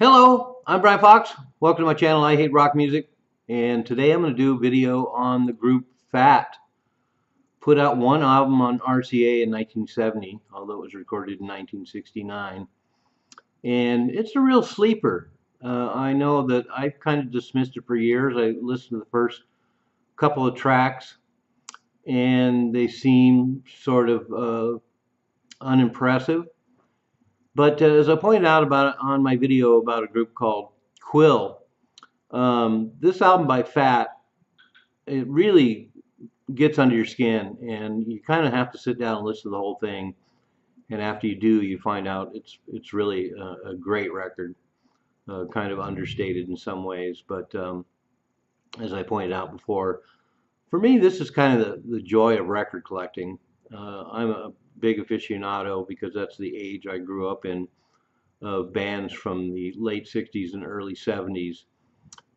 Hello, I'm Brian Fox. Welcome to my channel, I Hate Rock Music. And today I'm going to do a video on the group Fat. Put out one album on RCA in 1970, although it was recorded in 1969. And it's a real sleeper. I know that I've kind of dismissed it for years. I listened to the first couple of tracks and they seem sort of unimpressive. But as I pointed out about it on my video about a group called Quill, this album by Fat, it really gets under your skin, and you kind of have to sit down and listen to the whole thing. And after you do, you find out it's really a great record, kind of understated in some ways. But as I pointed out before, for me, this is kind of the joy of record collecting. I'm a big aficionado because that's the age I grew up in, bands from the late 60s and early 70s.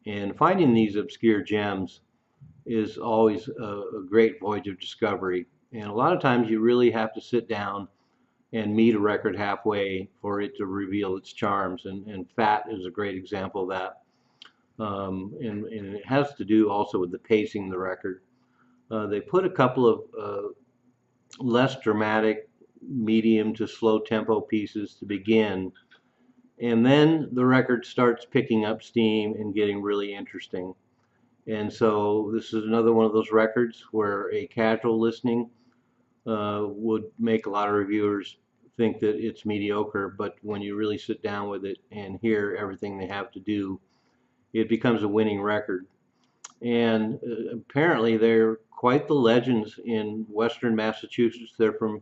And finding these obscure gems is always a great voyage of discovery. And a lot of times you really have to sit down and meet a record halfway for it to reveal its charms. And Fat is a great example of that. And it has to do also with the pacing of the record. They put a couple of less dramatic, medium to slow tempo pieces to begin. And then the record starts picking up steam and getting really interesting. And so this is another one of those records where a casual listening would make a lot of reviewers think that it's mediocre, but when you really sit down with it and hear everything they have to do, it becomes a winning record. And apparently they're quite the legends in Western Massachusetts. They're from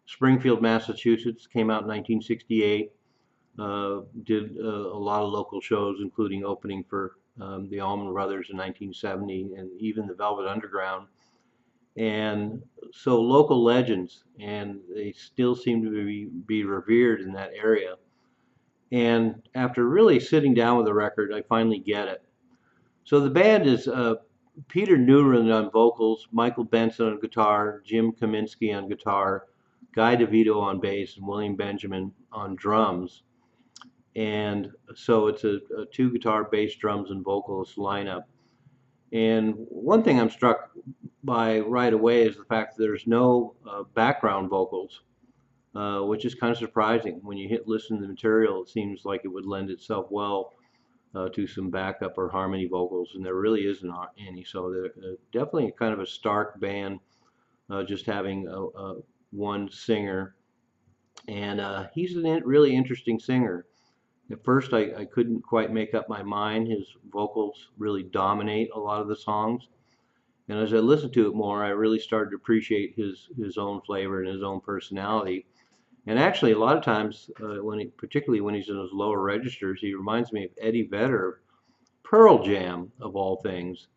Springfield, Massachusetts, came out in 1968. Did a lot of local shows, including opening for the Allman Brothers in 1970 and even the Velvet Underground. And so local legends, and they still seem to be revered in that area. And after really sitting down with the record, I finally get it. So the band is Peter Newland on vocals, Michael Benson on guitar, Jim Kaminsky on guitar, Guy DeVito on bass, and William Benjamin on drums. And so it's a two guitar, bass, drums, and vocalist lineup. And one thing I'm struck by right away is the fact that there's no background vocals, which is kind of surprising. When you listen to the material, it seems like it would lend itself well to some backup or harmony vocals, and there really isn't any. So they're definitely kind of a stark band, just having one singer. And he's a really interesting singer. At first, I couldn't quite make up my mind. His vocals really dominate a lot of the songs. And as I listened to it more, I really started to appreciate his own flavor and his own personality. And actually, a lot of times, particularly when he's in those lower registers, he reminds me of Eddie Vedder of Pearl Jam, of all things.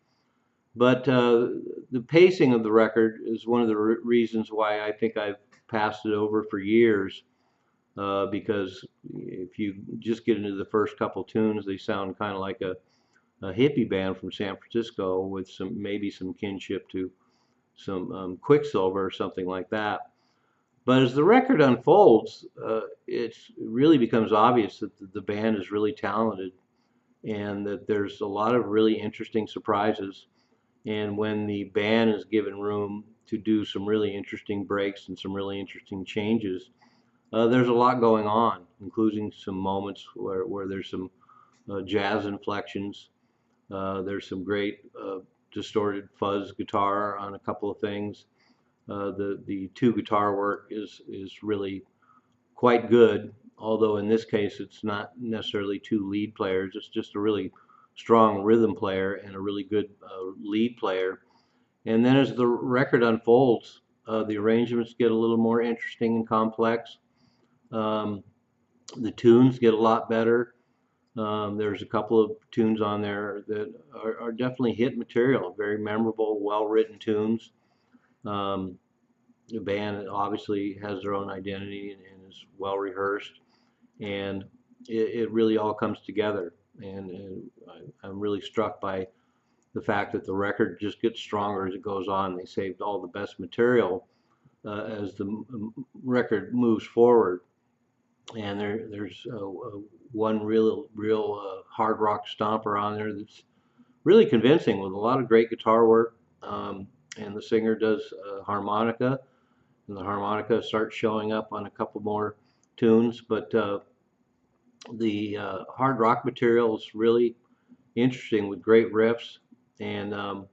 But the pacing of the record is one of the reasons why I think I've passed it over for years. Because if you just get into the first couple tunes, they sound kind of like a hippie band from San Francisco with maybe some kinship to some Quicksilver or something like that. But as the record unfolds, it really becomes obvious that the band is really talented and that there's a lot of really interesting surprises. And when the band is given room to do some really interesting breaks and some really interesting changes, there's a lot going on, including some moments where there's some jazz inflections. There's some great distorted fuzz guitar on a couple of things. The two guitar work is really quite good, although in this case it's not necessarily two lead players. It's just a really strong rhythm player and a really good lead player. And then as the record unfolds, the arrangements get a little more interesting and complex. The tunes get a lot better. There's a couple of tunes on there that are definitely hit material, very memorable, well-written tunes. The band obviously has their own identity and is well rehearsed, and it really all comes together. And I'm really struck by the fact that the record just gets stronger as it goes on. They saved all the best material as the record moves forward. And there's one real hard rock stomper on there that's really convincing with a lot of great guitar work. And the singer does harmonica, and the harmonica starts showing up on a couple more tunes. But the hard rock material is really interesting with great riffs and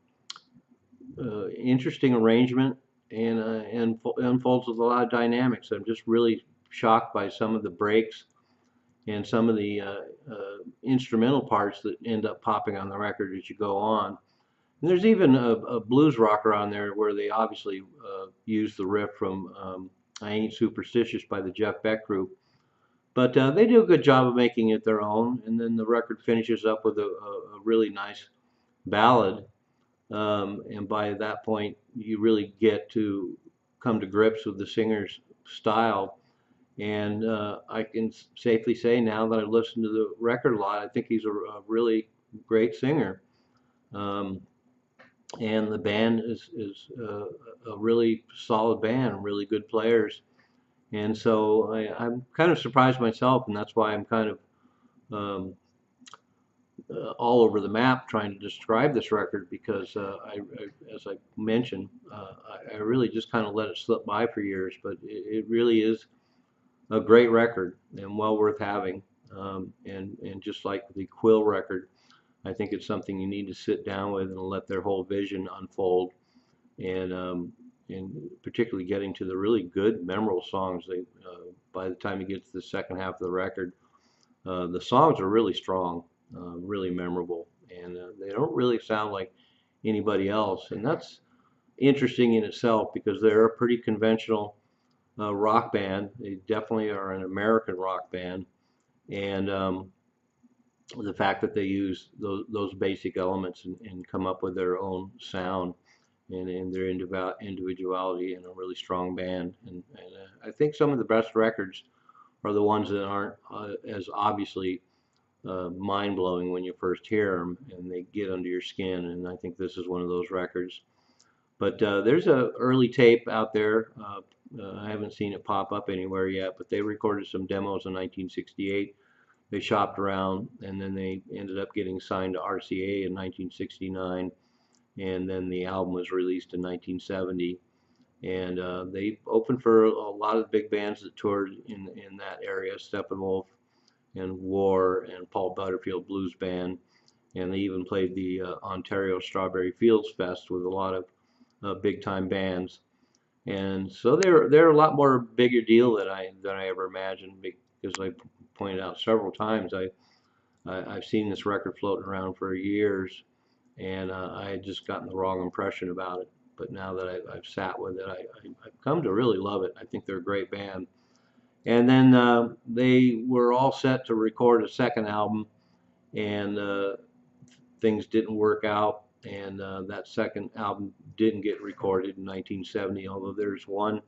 interesting arrangement and unfolds with a lot of dynamics. I'm just really shocked by some of the breaks and some of the instrumental parts that end up popping on the record as you go on. And there's even a blues rocker on there where they obviously use the riff from I Ain't Superstitious by the Jeff Beck Group. But they do a good job of making it their own. And then the record finishes up with a really nice ballad. And by that point, you really get to come to grips with the singer's style. And I can safely say now that I've listened to the record a lot, I think he's a really great singer. Um, and the band is a really solid band, really good players. And so I'm kind of surprised myself, and that's why I'm kind of um, all over the map trying to describe this record because as I mentioned, I really just kind of let it slip by for years, but it really is a great record and well worth having. And just like the Quill record, I think it's something you need to sit down with and let their whole vision unfold. And particularly getting to the really good, memorable songs. By the time you get to the second half of the record, the songs are really strong, really memorable, and they don't really sound like anybody else. And that's interesting in itself because they're a pretty conventional rock band. They definitely are an American rock band, and the fact that they use those basic elements and come up with their own sound and their individuality in a really strong band. And I think some of the best records are the ones that aren't as obviously mind blowing when you first hear them and they get under your skin. And I think this is one of those records. But there's a early tape out there. I haven't seen it pop up anywhere yet, but they recorded some demos in 1968. They shopped around, and then they ended up getting signed to RCA in 1969, and then the album was released in 1970. And they opened for a lot of the big bands that toured in that area, Steppenwolf and War and Paul Butterfield Blues Band, and they even played the Ontario Strawberry Fields Fest with a lot of big time bands. And so they're a lot more bigger deal than I ever imagined because I pointed out several times I've seen this record floating around for years, and I had just gotten the wrong impression about it. But now that I've sat with it, I've come to really love it. I think they're a great band. And then they were all set to record a second album, and things didn't work out. And that second album didn't get recorded in 1970, although there's one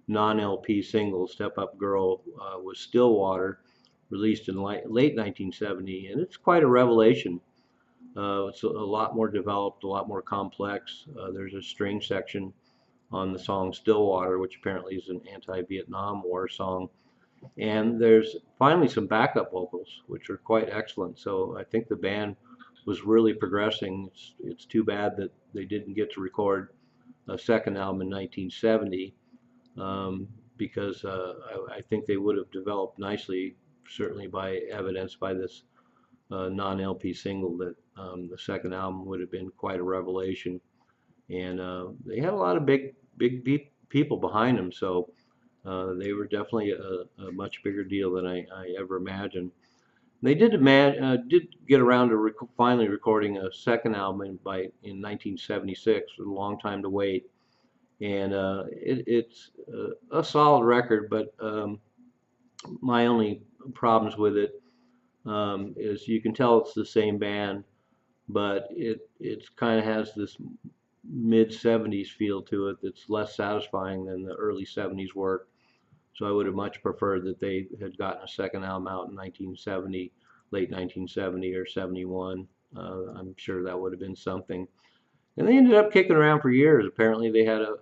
non-LP single, Step Up Girl, with Stillwater, released in late 1970, and it's quite a revelation. It's a lot more developed, a lot more complex. There's a string section on the song Stillwater, which apparently is an anti-Vietnam War song. And there's finally some backup vocals, which are quite excellent. So I think the band was really progressing. It's too bad that they didn't get to record a second album in 1970 because I think they would have developed nicely, certainly by evidenced by this non-LP single, that the second album would have been quite a revelation. And they had a lot of big people behind them, so they were definitely a much bigger deal than I ever imagined. They did get around to finally recording a second album in 1976, a long time to wait. And it's a solid record, but my only problems with it is you can tell it's the same band, but it kind of has this mid 70s feel to it that's less satisfying than the early 70s work. So I would have much preferred that they had gotten a second album out in 1970, late 1970 or 71. I'm sure that would have been something. And they ended up kicking around for years. Apparently they had a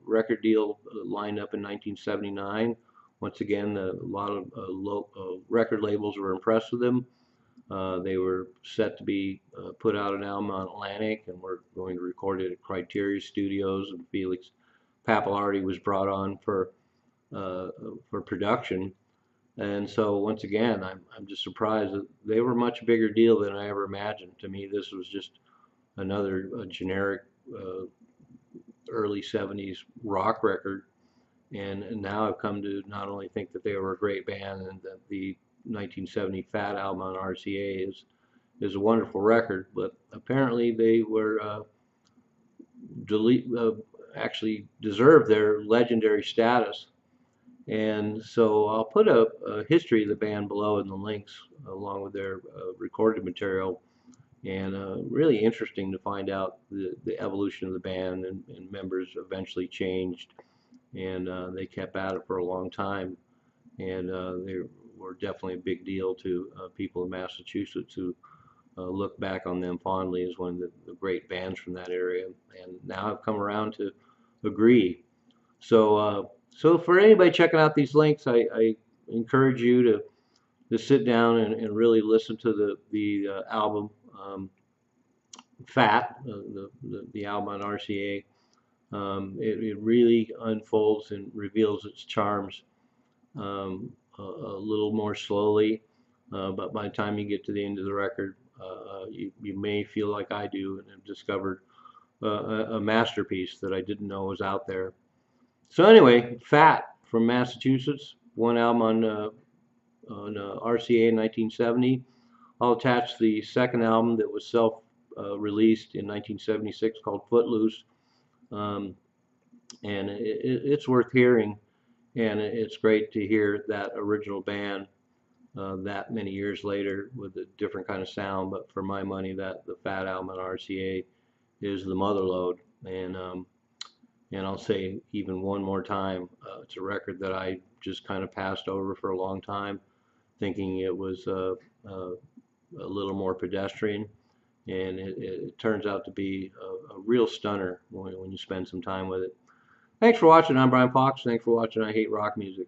record deal lined up in 1979 Once again, a lot of record labels were impressed with them. They were set to be put out an album on Atlantic, and we're going to record it at Criteria Studios. And Felix Pappalardi was brought on for production. And so once again, I'm just surprised that they were a much bigger deal than I ever imagined. To me, this was just another generic early '70s rock record. And now I've come to not only think that they were a great band, and that the 1970 Fat album on RCA is a wonderful record, but apparently they were delete actually deserved their legendary status. And so I'll put a history of the band below in the links, along with their recorded material. And really interesting to find out the evolution of the band, and members eventually changed, and they kept at it for a long time. And they were definitely a big deal to people in Massachusetts, who look back on them fondly as one of the great bands from that area. And now I've come around to agree. So for anybody checking out these links, I encourage you to sit down and really listen to the album Fat, the album on RCA. It really unfolds and reveals its charms a little more slowly, but by the time you get to the end of the record, you may feel like I do, and have discovered a masterpiece that I didn't know was out there. So anyway, Fat from Massachusetts, one album on RCA in 1970. I'll attach the second album that was self-released in 1976 called Footloose, um, and it's worth hearing, and it's great to hear that original band that many years later with a different kind of sound. But for my money, that the Fat album on RCA is the mother lode. And I'll say even one more time, it's a record that I just kind of passed over for a long time, thinking it was a little more pedestrian, and it turns out to be a real stunner when you spend some time with it. Thanks for watching. I'm Brian Fox. Thanks for watching I Hate Rock Music.